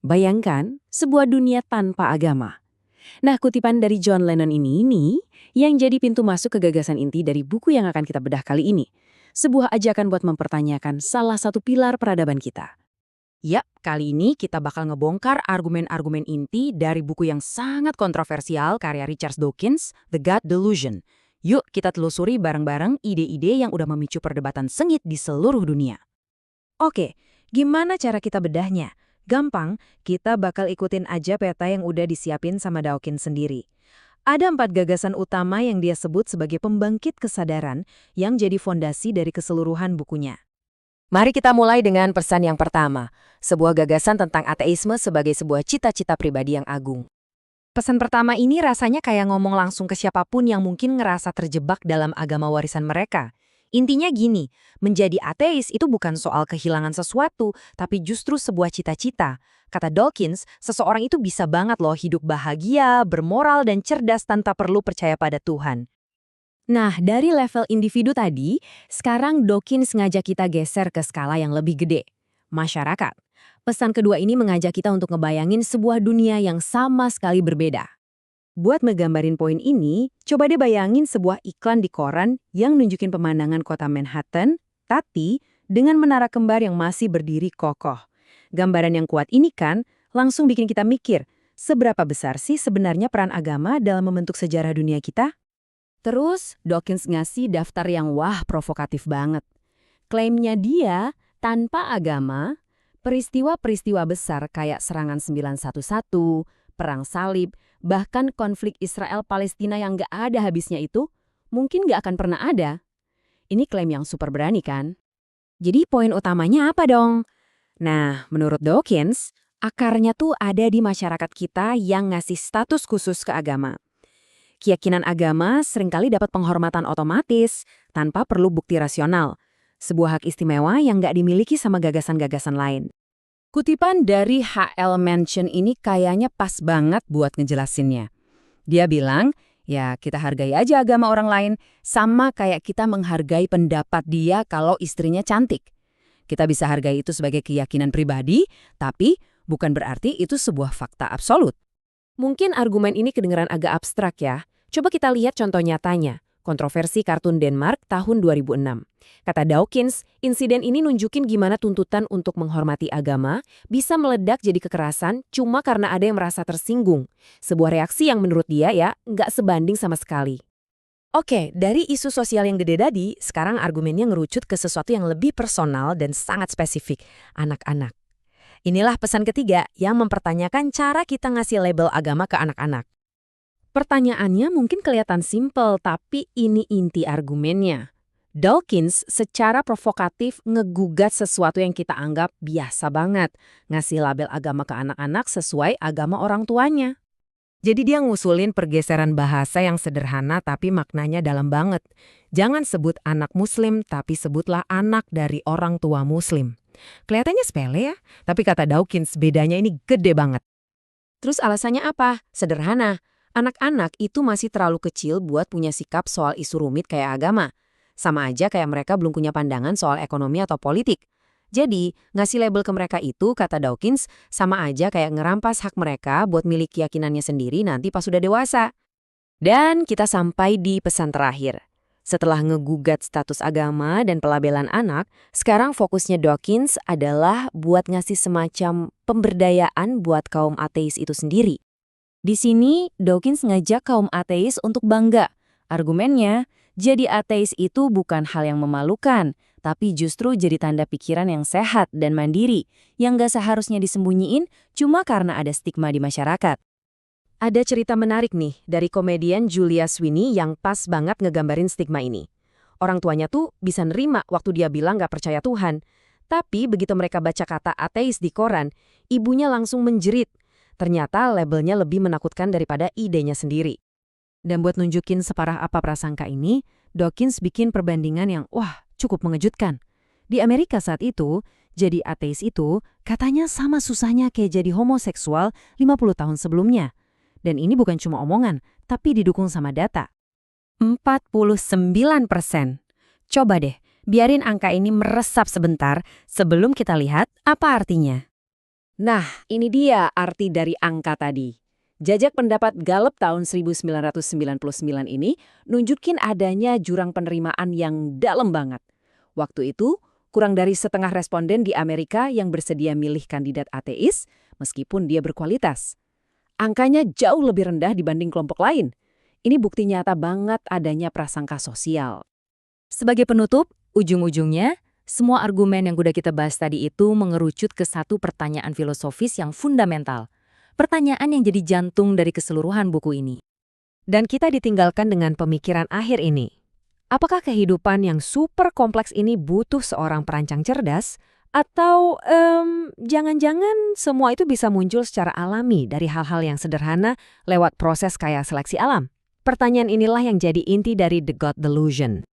Bayangkan sebuah dunia tanpa agama. Nah, kutipan dari John Lennon ini yang jadi pintu masuk ke gagasan inti dari buku yang akan kita bedah kali ini. Sebuah ajakan buat mempertanyakan salah satu pilar peradaban kita. Yap, kali ini kita bakal ngebongkar argumen-argumen inti dari buku yang sangat kontroversial karya Richard Dawkins, The God Delusion. Yuk kita telusuri bareng-bareng ide-ide yang udah memicu perdebatan sengit di seluruh dunia. Oke, gimana cara kita bedahnya? Gampang, kita bakal ikutin aja peta yang udah disiapin sama Dawkins sendiri. Ada 4 gagasan utama yang dia sebut sebagai pembangkit kesadaran yang jadi fondasi dari keseluruhan bukunya. Mari kita mulai dengan pesan yang pertama, sebuah gagasan tentang ateisme sebagai sebuah cita-cita pribadi yang agung. Pesan pertama ini rasanya kayak ngomong langsung ke siapapun yang mungkin ngerasa terjebak dalam agama warisan mereka. Intinya gini, menjadi ateis itu bukan soal kehilangan sesuatu, tapi justru sebuah cita-cita. Kata Dawkins, seseorang itu bisa banget loh hidup bahagia, bermoral, dan cerdas tanpa perlu percaya pada Tuhan. Nah, dari level individu tadi, sekarang Dawkins ngajak kita geser ke skala yang lebih gede. Masyarakat. Pesan kedua ini mengajak kita untuk ngebayangin sebuah dunia yang sama sekali berbeda. Buat ngegambarin poin ini, coba deh bayangin sebuah iklan di koran yang nunjukin pemandangan kota Manhattan, tapi dengan menara kembar yang masih berdiri kokoh. Gambaran yang kuat ini kan langsung bikin kita mikir, seberapa besar sih sebenarnya peran agama dalam membentuk sejarah dunia kita? Terus, Dawkins ngasih daftar yang provokatif banget. Klaimnya dia, tanpa agama, peristiwa-peristiwa besar kayak serangan 911, perang salib, bahkan konflik Israel-Palestina yang gak ada habisnya itu, mungkin gak akan pernah ada. Ini klaim yang super berani kan? Jadi poin utamanya apa dong? Nah, menurut Dawkins, akarnya tuh ada di masyarakat kita yang ngasih status khusus ke agama. Keyakinan agama seringkali dapat penghormatan otomatis tanpa perlu bukti rasional. Sebuah hak istimewa yang nggak dimiliki sama gagasan-gagasan lain. Kutipan dari H.L. Mencken ini kayaknya pas banget buat ngejelasinnya. Dia bilang, ya kita hargai aja agama orang lain, sama kayak kita menghargai pendapat dia kalau istrinya cantik. Kita bisa hargai itu sebagai keyakinan pribadi, tapi bukan berarti itu sebuah fakta absolut. Mungkin argumen ini kedengeran agak abstrak ya. Coba kita lihat contoh nyatanya. Kontroversi kartun Denmark tahun 2006. Kata Dawkins, insiden ini nunjukin gimana tuntutan untuk menghormati agama bisa meledak jadi kekerasan cuma karena ada yang merasa tersinggung. Sebuah reaksi yang menurut dia ya nggak sebanding sama sekali. Oke, dari isu sosial yang gede tadi, sekarang argumennya ngerucut ke sesuatu yang lebih personal dan sangat spesifik, anak-anak. Inilah pesan ketiga yang mempertanyakan cara kita ngasih label agama ke anak-anak. Pertanyaannya mungkin kelihatan simpel, tapi ini inti argumennya. Dawkins secara provokatif ngegugat sesuatu yang kita anggap biasa banget, ngasih label agama ke anak-anak sesuai agama orang tuanya. Jadi dia ngusulin pergeseran bahasa yang sederhana tapi maknanya dalam banget. Jangan sebut anak muslim, tapi sebutlah anak dari orang tua muslim. Kelihatannya sepele ya, tapi kata Dawkins bedanya ini gede banget. Terus alasannya apa? Sederhana, anak-anak itu masih terlalu kecil buat punya sikap soal isu rumit kayak agama. Sama aja kayak mereka belum punya pandangan soal ekonomi atau politik. Jadi, ngasih label ke mereka itu, kata Dawkins, sama aja kayak ngerampas hak mereka buat milik keyakinannya sendiri nanti pas sudah dewasa. Dan kita sampai di pesan terakhir. Setelah ngegugat status agama dan pelabelan anak, sekarang fokusnya Dawkins adalah buat ngasih semacam pemberdayaan buat kaum ateis itu sendiri. Di sini, Dawkins ngajak kaum ateis untuk bangga. Argumennya, jadi ateis itu bukan hal yang memalukan, tapi justru jadi tanda pikiran yang sehat dan mandiri, yang gak seharusnya disembunyiin cuma karena ada stigma di masyarakat. Ada cerita menarik nih dari komedian Julia Sweeney yang pas banget ngegambarin stigma ini. Orang tuanya tuh bisa nerima waktu dia bilang gak percaya Tuhan. Tapi begitu mereka baca kata ateis di koran, ibunya langsung menjerit. Ternyata labelnya lebih menakutkan daripada idenya sendiri. Dan buat nunjukin separah apa prasangka ini, Dawkins bikin perbandingan yang cukup mengejutkan. Di Amerika saat itu, jadi ateis itu katanya sama susahnya kayak jadi homoseksual 50 tahun sebelumnya. Dan ini bukan cuma omongan, tapi didukung sama data. 49%. Coba deh, biarin angka ini meresap sebentar sebelum kita lihat apa artinya. Nah, ini dia arti dari angka tadi. Jajak pendapat Gallup tahun 1999 ini nunjukin adanya jurang penerimaan yang dalam banget. Waktu itu, kurang dari setengah responden di Amerika yang bersedia milih kandidat ateis meskipun dia berkualitas. Angkanya jauh lebih rendah dibanding kelompok lain. Ini bukti nyata banget adanya prasangka sosial. Sebagai penutup, ujung-ujungnya, semua argumen yang udah kita bahas tadi itu mengerucut ke satu pertanyaan filosofis yang fundamental. Pertanyaan yang jadi jantung dari keseluruhan buku ini. Dan kita ditinggalkan dengan pemikiran akhir ini. Apakah kehidupan yang super kompleks ini butuh seorang perancang cerdas? Atau jangan-jangan semua itu bisa muncul secara alami dari hal-hal yang sederhana lewat proses kayak seleksi alam? Pertanyaan inilah yang jadi inti dari The God Delusion.